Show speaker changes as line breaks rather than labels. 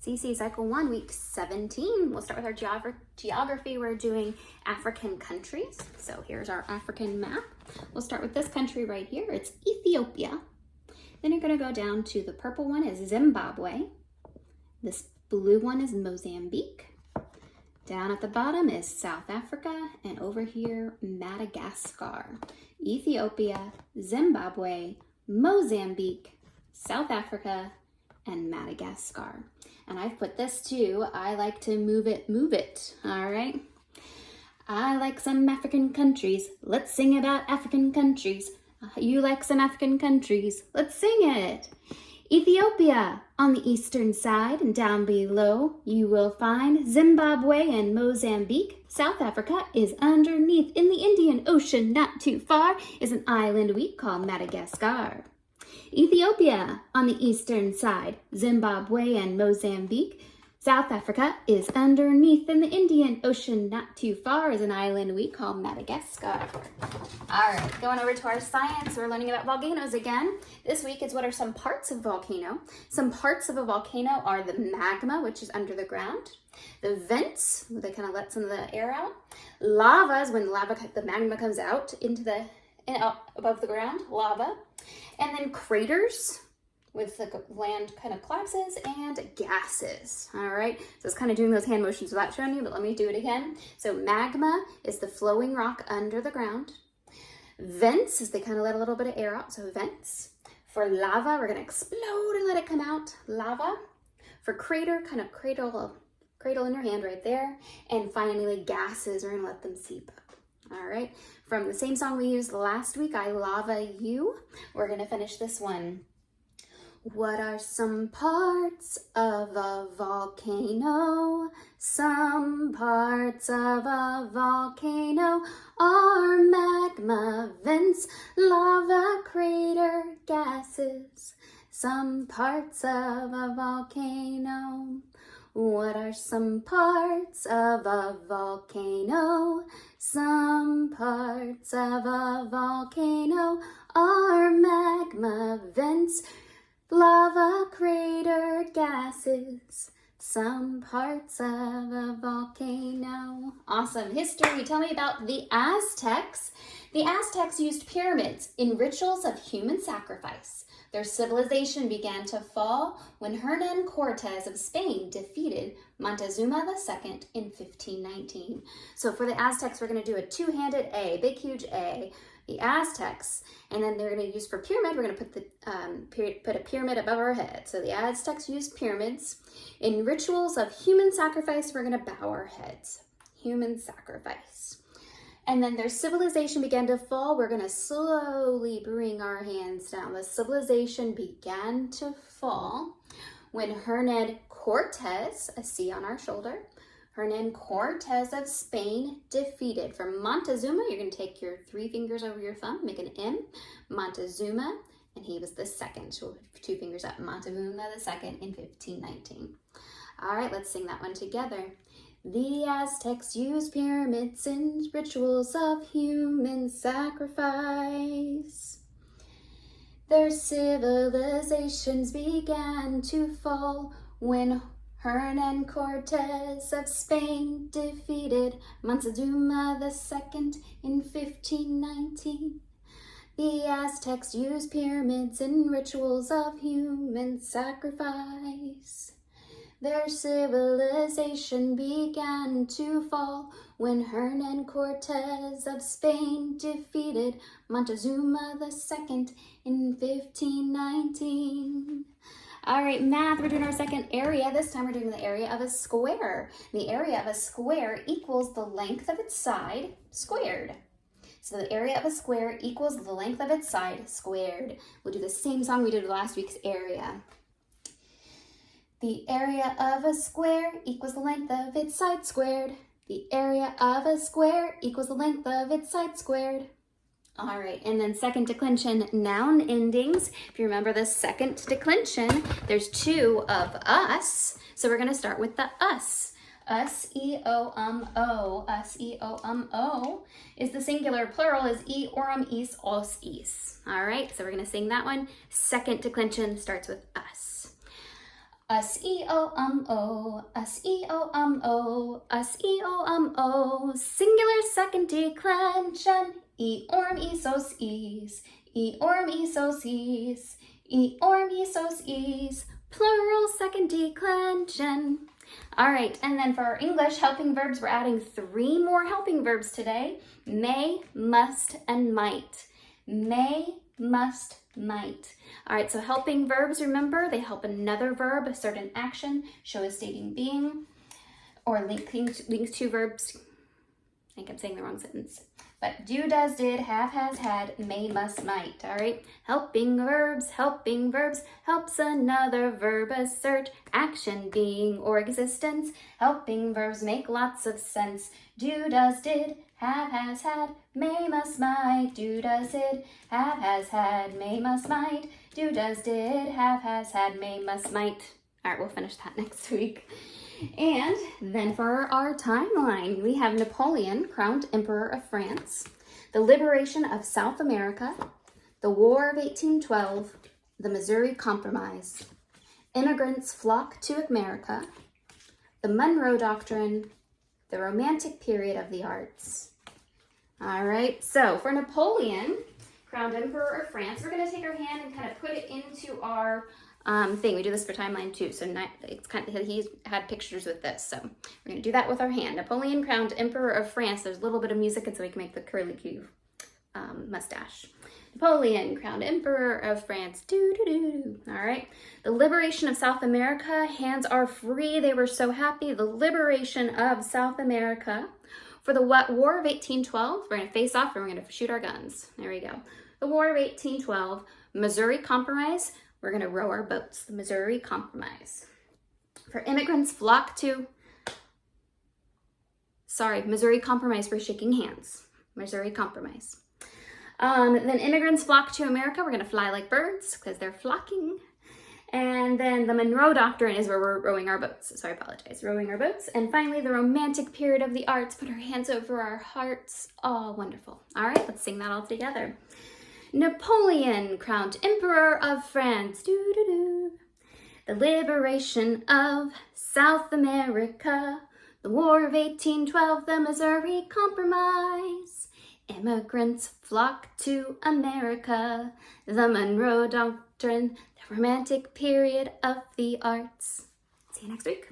CC Cycle 1, Week 17. We'll start with our geography. We're doing African countries. So here's our African map. We'll start with this country right here. It's Ethiopia. Then you're going to go down to the purple one is Zimbabwe. This blue one is Mozambique. Down at the bottom is South Africa, and over here, Madagascar. Ethiopia, Zimbabwe, Mozambique, South Africa, and Madagascar. And I've put this too. I like to move it, all right? I like some African countries. Let's sing about African countries. You like some African countries. Let's sing it. Ethiopia on the eastern side, and down below you will find Zimbabwe and Mozambique. South Africa is underneath in the Indian Ocean. Not too far is an island we call Madagascar. Ethiopia on the eastern side, Zimbabwe and Mozambique. South Africa is underneath in the Indian Ocean. Not too far is an island we call Madagascar. All right, going over to our science, we're learning about volcanoes again. This week is what are some parts of a volcano. Some parts of a volcano are the magma, which is under the ground. The vents, they kind of let some of the air out. Lava is when the magma comes out into above the ground, lava. And then craters, with the land kind of collapses, and gases, all right? So it's kind of doing those hand motions without showing you, but let me do it again. So magma is the flowing rock under the ground. Vents is they kind of let a little bit of air out, so vents. For lava, we're gonna explode and let it come out, lava. For crater, kind of cradle in your hand right there. And finally, gases, we're gonna let them seep up. All right, from the same song we used last week, I Lava You, we're gonna finish this one. What are some parts of a volcano? Some parts of a volcano are magma, vents, lava, crater, gases. Some parts of a volcano. What are some parts of a volcano? Some parts of a volcano are magma, vents, lava, crater, gases. Some parts of a volcano. Awesome. History. Tell me about the Aztecs. The Aztecs used pyramids in rituals of human sacrifice. Their civilization began to fall when Hernan Cortes of Spain defeated Montezuma II in 1519. So for the Aztecs, we're going to do a two-handed A, big, huge A. The Aztecs, and then they're going to use for pyramid, we're going to put a pyramid above our head. So the Aztecs used pyramids. In rituals of human sacrifice, we're going to bow our heads. Human sacrifice. And then their civilization began to fall. We're going to slowly bring our hands down. The civilization began to fall when Hernan Cortes, a C on our shoulder, Hernan Cortes of Spain defeated. For Montezuma, you're going to take your 3 fingers over your thumb, make an M. Montezuma, and he was the second. So 2 fingers up. Montezuma II in 1519. All right, let's sing that one together. The Aztecs used pyramids in rituals of human sacrifice. Their civilizations began to fall when Hernan Cortes of Spain defeated Montezuma II in 1519. The Aztecs used pyramids in rituals of human sacrifice. Their civilization began to fall when Hernan Cortes of Spain defeated Montezuma II in 1519. All right, math, we're doing our second area. This time we're doing the area of a square. The area of a square equals the length of its side squared. So the area of a square equals the length of its side squared. We'll do the same song we did last week's area. The area of a square equals the length of its side squared. The area of a square equals the length of its side squared. All right, and then second declension, noun endings. If you remember the second declension, there's 2 of us. So we're going to start with the us. Us, E-O-M-O. Us, E-O-M-O is the singular. Plural is E-orum, is, os, is. All right, so we're going to sing that one. Second declension starts with us. us-e-o-um-o, us-e-o-um-o, us-e-o-um-o. Singular second declension, e-orm, e-sos, ease, e-orm, e-sos, ease, e-orm, e-sos, ease. Plural second declension. All right, and then for our English helping verbs, we're adding 3 more helping verbs today. May, must, and might. May, must, might. All right, so helping verbs, remember, they help another verb assert an action, show a stating being, or links to verbs. I think I'm saying the wrong sentence. But do, does, did, have, has, had, may, must, might. All right, helping verbs helps another verb assert action, being, or existence. Helping verbs make lots of sense. Do, does, did, have, has, had, may, must, might. Do, does, did, have, has, had, may, must, might. Do, does, did, have, has, had, may, must, might. All right, we'll finish that next week. And then for our timeline, we have Napoleon, crowned Emperor of France, the liberation of South America, the War of 1812, the Missouri Compromise, immigrants flock to America, the Monroe Doctrine, the Romantic period of the arts. All right, so for Napoleon, crowned Emperor of France, we're going to take our hand and kind of put it into our thing. We do this for timeline too, so it's kind of, he's had pictures with this, so we're going to do that with our hand. Napoleon crowned Emperor of France. There's a little bit of music, and so we can make the curly Q mustache. Napoleon crowned Emperor of France. All right. The liberation of South America. Hands are free. They were so happy. The liberation of South America. For the War of 1812, we're going to face off and we're going to shoot our guns. There we go. The War of 1812. Missouri Compromise. We're going to row our boats. The Missouri Compromise. For immigrants flock to, Missouri Compromise for shaking hands. Missouri Compromise. Then immigrants flock to America. We're going to fly like birds because they're flocking. And then the Monroe Doctrine is where we're rowing our boats. So I apologize. Rowing our boats. And finally, the Romantic period of the arts. Put our hands over our hearts. Oh, wonderful. All right, let's sing that all together. Napoleon, crowned Emperor of France. The liberation of South America. The War of 1812, the Missouri Compromise. Immigrants flock to America. The Monroe Doctrine, the Romantic period of the arts. See you next week.